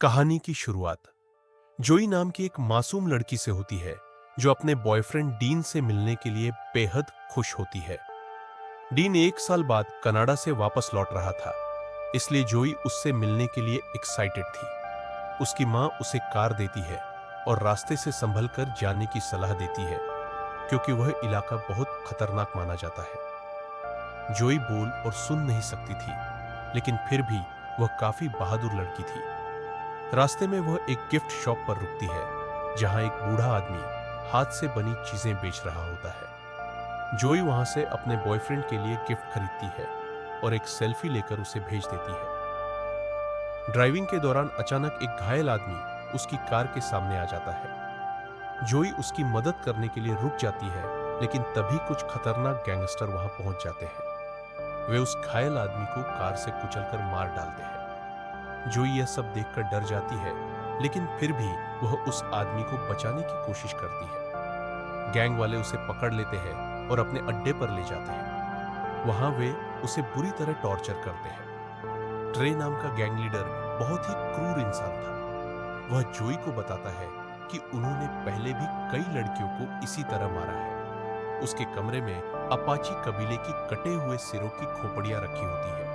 कहानी की शुरुआत जोई नाम की एक मासूम लड़की से होती है जो अपने बॉयफ्रेंड डीन से मिलने के लिए बेहद खुश होती है। डीन 1 साल बाद कनाडा से वापस लौट रहा था, इसलिए जोई उससे मिलने के लिए एक्साइटेड थी। उसकी माँ उसे कार देती है और रास्ते से संभल कर जाने की सलाह देती है क्योंकि वह इलाका बहुत खतरनाक माना जाता है। जोई बोल और सुन नहीं सकती थी, लेकिन फिर भी वह काफी बहादुर लड़की थी। रास्ते में वह एक गिफ्ट शॉप पर रुकती है जहां एक बूढ़ा आदमी हाथ से बनी चीजें बेच रहा होता है। जोई वहां से अपने बॉयफ्रेंड के लिए गिफ्ट खरीदती है और एक सेल्फी लेकर उसे भेज देती है। ड्राइविंग के दौरान अचानक एक घायल आदमी उसकी कार के सामने आ जाता है। जोई उसकी मदद करने के लिए रुक जाती है, लेकिन तभी कुछ खतरनाक गैंगस्टर वहां पहुंच जाते हैं। वे उस घायल आदमी को कार से कुचलकर मार डालते हैं। जोई यह सब देखकर डर जाती है, लेकिन फिर भी वह उस आदमी को बचाने की कोशिश करती है। गैंग वाले उसे पकड़ लेते हैं और अपने अड्डे पर ले जाते हैं। वहां वे उसे बुरी तरह टॉर्चर करते हैं। ट्रे नाम का गैंग लीडर बहुत ही क्रूर इंसान था। वह जोई को बताता है कि उन्होंने पहले भी कई लड़कियों को इसी तरह मारा है। उसके कमरे में अपाची कबीले की कटे हुए सिरों की खोपड़ियां रखी होती है।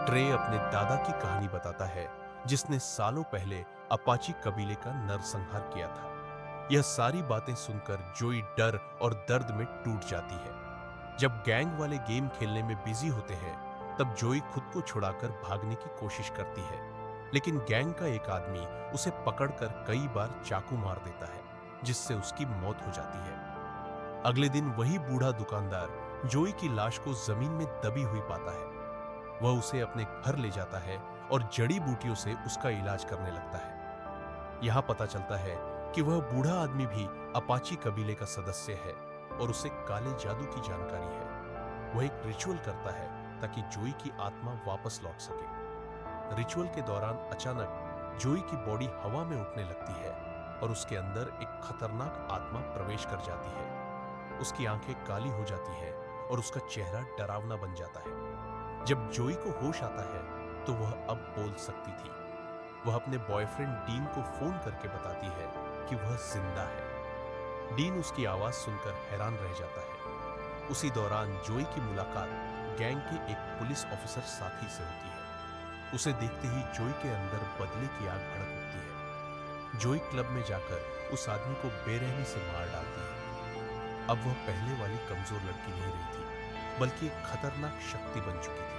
ट्रे अपने दादा की कहानी बताता है, जिसने सालों पहले अपाची कबीले का नरसंहार किया था। यह सारी बातें सुनकर जोई डर और दर्द में टूट जाती है। जब गैंग वाले गेम खेलने में बिजी होते हैं, तब जोई खुद को छुड़ाकर भागने की कोशिश करती है, लेकिन गैंग का एक आदमी उसे पकड़कर कई बार चाकू मार देता है, जिससे उसकी मौत हो जाती है। अगले दिन वही बूढ़ा दुकानदार जोई की लाश को जमीन में दबी हुई पाता है। वह उसे अपने घर ले जाता है और जड़ी बूटियों से उसका इलाज करने लगता है। यहां पता चलता है कि वह बूढ़ा आदमी भी अपाची कबीले का सदस्य है और उसे काले जादू की जानकारी है। वह एक रिचुअल करता है ताकि जोई की आत्मा वापस लौट सके। रिचुअल के दौरान अचानक जोई की बॉडी हवा में उठने लगती है और उसके अंदर एक खतरनाक आत्मा प्रवेश कर जाती है। उसकी आंखें काली हो जाती है और उसका चेहरा डरावना बन जाता है। जब जोई को होश आता है तो वह अब बोल सकती थी। वह अपने बॉयफ्रेंड डीन को फोन करके बताती है कि वह जिंदा है। डीन उसकी आवाज सुनकर हैरान रह जाता है। उसी दौरान जोई की मुलाकात गैंग के एक पुलिस ऑफिसर साथी से होती है। उसे देखते ही जोई के अंदर बदले की आग भड़क उठती है। जोई क्लब में जाकर उस आदमी को बेरहमी से मार डालती है। अब वह पहले वाली कमजोर लड़की नहीं रही थी, बल्कि एक खतरनाक शक्ति बन चुकी थी।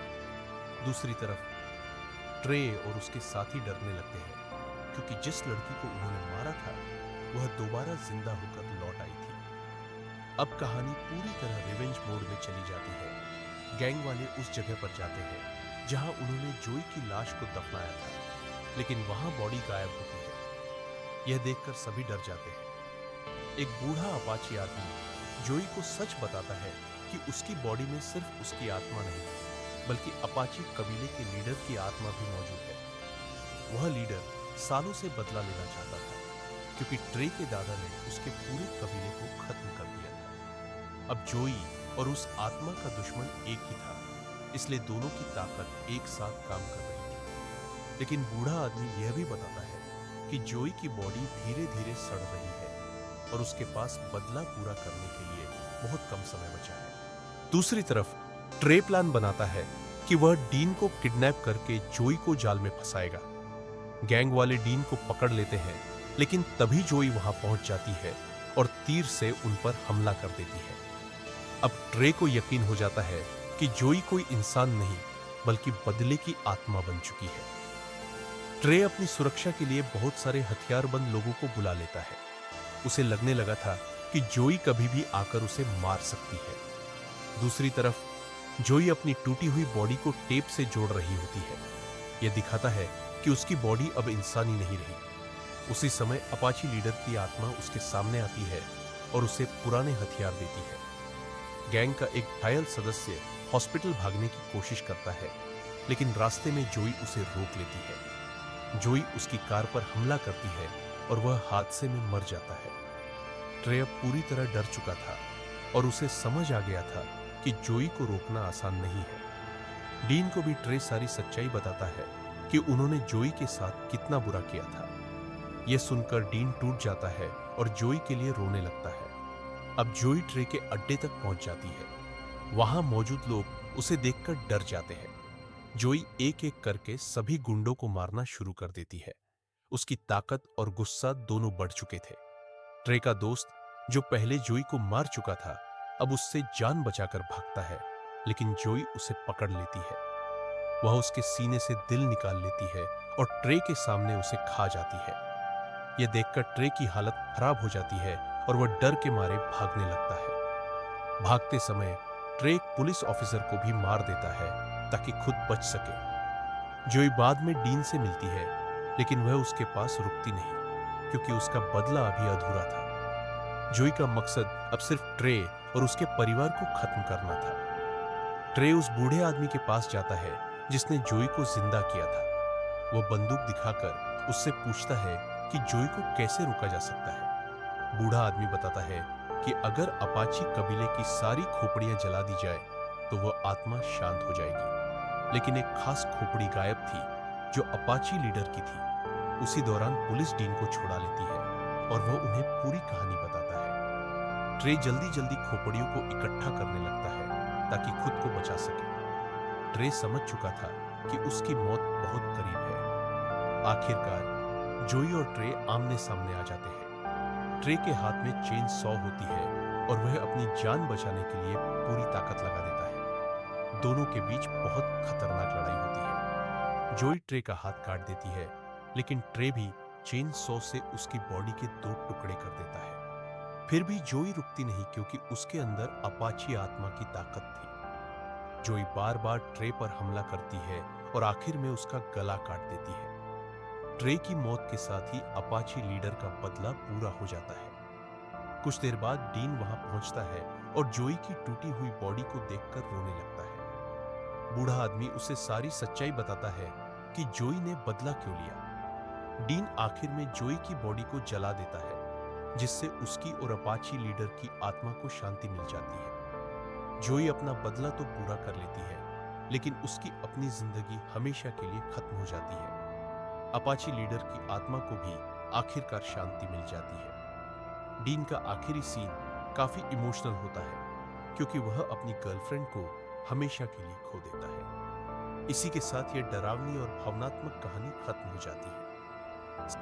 दूसरी तरफ ट्रे और उसके साथी डरने लगते हैं, क्योंकि जिस लड़की को उन्होंने मारा था वह दोबारा जिंदा होकर लौट आई थी। अब कहानी पूरी तरह रिवेंज मोड में चली जाती है। गैंग वाले उस जगह पर जाते हैं जहां उन्होंने जोई की लाश को दफनाया था, लेकिन वहां बॉडी गायब होती है। यह देखकर सभी डर जाते हैं। एक बूढ़ा अपाची आदमी जोई को सच बताता है कि उसकी बॉडी में सिर्फ उसकी आत्मा नहीं, बल्कि अपाची कबीले के लीडर की आत्मा भी मौजूद है। वह लीडर सालों से बदला लेना चाहता था, क्योंकि ट्रे के दादा ने उसके पूरे कबीले को खत्म कर दिया था। अब जोई और उस आत्मा का दुश्मन एक ही था, इसलिए दोनों की ताकत एक साथ काम कर रही थी। लेकिन बूढ़ा आदमी यह भी बताता है कि जोई की बॉडी धीरे धीरे सड़ रही है और उसके पास बदला पूरा करने के लिए बहुत कम समय बचा है। दूसरी तरफ ट्रे प्लान बनाता है कि वह डीन को किडनैप करके जोई को जाल में फंसाएगा। गैंग वाले डीन को पकड़ लेते हैं, लेकिन तभी जोई वहां पहुंच जाती है और तीर से उन पर हमला कर देती है। अब ट्रे को यकीन हो जाता है कि जोई कोई इंसान नहीं, बल्कि बदले की आत्मा बन चुकी है। ट्रे अपनी सुरक्षा के लिए बहुत सारे हथियारबंद लोगों को बुला लेता है। उसे लगने लगा था कि जोई कभी भी आकर उसे मार सकती है। दूसरी तरफ जोई अपनी टूटी हुई बॉडी को टेप से जोड़ रही होती है। यह दिखाता है कि उसकी बॉडी अब इंसानी नहीं रही। उसी समय अपाची लीडर की आत्मा उसके सामने आती है और उसे पुराने हथियार देती है। गैंग का एक घायल सदस्य हॉस्पिटल भागने की कोशिश करता है, लेकिन रास्ते में जोई उसे रोक लेती है। जोई उसकी कार पर हमला करती है और वह हादसे में मर जाता है। ट्रे अब पूरी तरह डर चुका था और उसे समझ आ गया था कि जोई को रोकना आसान नहीं है। डीन को भी ट्रे सारी सच्चाई बताता है कि उन्होंने जोई के साथ कितना बुरा किया था। यह सुनकर डीन टूट जाता है और जोई के लिए रोने लगता है। अब जोई ट्रे के अड्डे तक पहुंच जाती है। वहां मौजूद लोग उसे देखकर डर जाते हैं। जोई एक एक करके सभी गुंडों को मारना शुरू कर देती है। उसकी ताकत और गुस्सा दोनों बढ़ चुके थे। ट्रे का दोस्त, जो पहले जोई को मार चुका था, अब उससे जान बचाकर भागता है, लेकिन जोई उसे पकड़ लेती है। वह उसके सीने से दिल निकाल लेती है और ट्रे के सामने उसे खा जाती है। यह देखकर ट्रे की हालत खराब हो जाती है और वह डर के मारे भागने लगता है। भागते समय ट्रे एक पुलिस ऑफिसर को भी मार देता है ताकि खुद बच सके। जोई बाद में डीन से मिलती है, लेकिन वह उसके पास रुकती नहीं, क्योंकि उसका बदला अभी अधूरा था। जोई का मकसद अब सिर्फ ट्रे और उसके परिवार को खत्म करना था। ट्रे उस बूढ़े आदमी के पास जाता है जिसने जोई को जिंदा किया था। वह बंदूक दिखाकर उससे पूछता है कि जोई को कैसे रोका जा सकता है। बूढ़ा आदमी बताता है कि अगर अपाची कबीले की सारी खोपड़ियां जला दी जाए तो वह आत्मा शांत हो जाएगी। लेकिन एक खास खोपड़ी गायब थी जो अपाची लीडर की थी। उसी दौरान पुलिस डीन को छुड़ा लेती है और वह उन्हें पूरी कहानी बताता है। ट्रे जल्दी जल्दी खोपड़ियों को इकट्ठा करने लगता है ताकि खुद को बचा सके। ट्रे समझ चुका था कि उसकी मौत बहुत करीब है। आखिरकार जोई और ट्रे आमने सामने आ जाते हैं। ट्रे के हाथ में चेन सॉ होती है और वह अपनी जान बचाने के लिए पूरी ताकत लगा देता है। दोनों के बीच बहुत खतरनाक लड़ाई होती है। जोई ट्रे का हाथ काट देती है, लेकिन ट्रे भी चेन सॉ से उसकी बॉडी के 2 टुकड़े कर देता है। फिर भी जोई रुकती नहीं, क्योंकि उसके अंदर अपाची आत्मा की ताकत थी। जोई बार बार ट्रे पर हमला करती है और आखिर में उसका गला काट देती है। ट्रे की मौत के साथ ही अपाची लीडर का बदला पूरा हो जाता है। कुछ देर बाद डीन वहां पहुंचता है और जोई की टूटी हुई बॉडी को देखकर रोने लगता है। बूढ़ा आदमी उसे सारी सच्चाई बताता है कि जोई ने बदला क्यों लिया। डीन आखिर में जोई की बॉडी को जला देता है, जिससे उसकी और अपाची लीडर की आत्मा को शांति मिल जाती है। जोई अपना बदला तो पूरा कर लेती है, लेकिन उसकी अपनी जिंदगी हमेशा के लिए खत्म हो जाती है। अपाची लीडर की आत्मा को भी आखिरकार शांति मिल जाती है। डीन का आखिरी सीन काफी इमोशनल होता है, क्योंकि वह अपनी गर्लफ्रेंड को हमेशा के लिए खो देता है। इसी के साथ यह डरावनी और भावनात्मक कहानी खत्म हो जाती है।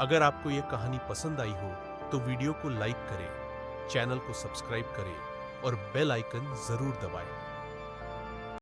अगर आपको यह कहानी पसंद आई हो तो वीडियो को लाइक करें, चैनल को सब्सक्राइब करें और बेल आइकन जरूर दबाएं।